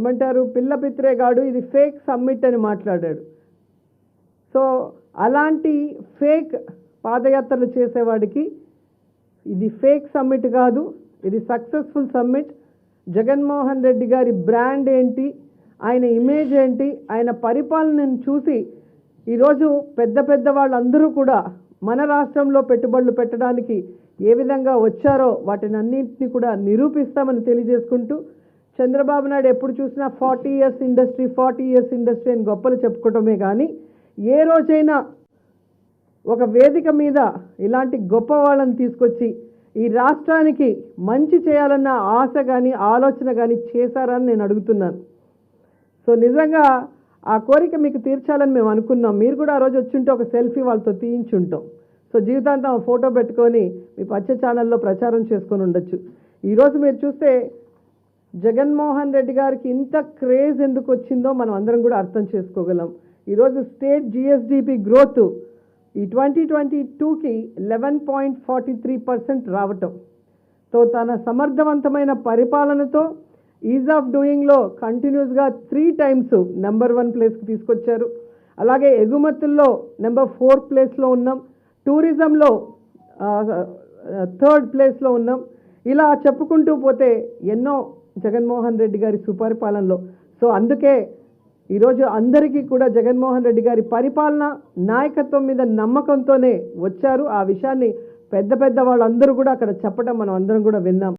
ఏమంటారు పిల్ల పిత్రేగాడు ఇది ఫేక్ సమ్మిట్ అని మాట్లాడాడు. సో అలాంటి ఫేక్ పాదయాత్రలు చేసేవాడికి ఇది ఫేక్ సమ్మిట్ కాదు, ఇది సక్సెస్ఫుల్ సమ్మిట్. జగన్మోహన్ రెడ్డి గారి బ్రాండ్ ఏంటి, ఆయన ఇమేజ్ ఏంటి, ఆయన పరిపాలనను చూసి ఈరోజు పెద్ద పెద్ద వాళ్ళందరూ కూడా మన రాష్ట్రంలో పెట్టుబడులు పెట్టడానికి ఏ విధంగా వచ్చారో వాటిని అన్నింటినీ కూడా నిరూపిస్తామని తెలియజేసుకుంటూ, చంద్రబాబు నాయుడు ఎప్పుడు చూసినా 40 years ఇండస్ట్రీ 40 years ఇండస్ట్రీ అని గొప్పలు చెప్పుకోవటమే కానీ ఏ రోజైనా ఒక వేదిక మీద ఇలాంటి గొప్ప వాళ్ళని తీసుకొచ్చి ఈ రాష్ట్రానికి మంచి చేయాలన్న ఆశ కానీ ఆలోచన కానీ చేశారని నేను అడుగుతున్నాను. సో నిజంగా ఆ కోరిక మీకు తీర్చాలని మేము అనుకున్నాం. మీరు కూడా ఆ రోజు వచ్చుంటే ఒక సెల్ఫీ వాళ్ళతో తీయించుంటాం. సో జీవితాంతం ఫోటో పెట్టుకొని మీ పచ్చ ఛానల్లో ప్రచారం చేసుకొని ఉండొచ్చు. ఈరోజు మీరు చూస్తే జగన్మోహన్ రెడ్డి గారికి ఇంత క్రేజ్ ఎందుకు వచ్చిందో మనం అందరం కూడా అర్థం చేసుకోగలం. ఈరోజు స్టేట్ జిఎస్డిపి గ్రోత్ ఈ 2022కి 11.43% రావటం, తో తన సమర్థవంతమైన పరిపాలనతో ఈజ్ ఆఫ్ డూయింగ్లో కంటిన్యూస్గా 3 times నెంబర్ 1 ప్లేస్కి తీసుకొచ్చారు. అలాగే ఎగుమతుల్లో నెంబర్ 4 ప్లేస్లో ఉన్నాం, టూరిజంలో 3rd ప్లేస్లో ఉన్నాం. ఇలా చెప్పుకుంటూ పోతే ఎన్నో జగన్మోహన్ రెడ్డి గారి సుపరిపాలనలో. సో అందుకే ఈరోజు అందరికీ కూడా జగన్మోహన్ రెడ్డి గారి పరిపాలన నాయకత్వం మీద నమ్మకంతోనే వచ్చారు. ఆ విషయాన్ని పెద్ద పెద్ద వాళ్ళందరూ కూడా అక్కడ చెప్పడం మనం అందరం కూడా విన్నాం.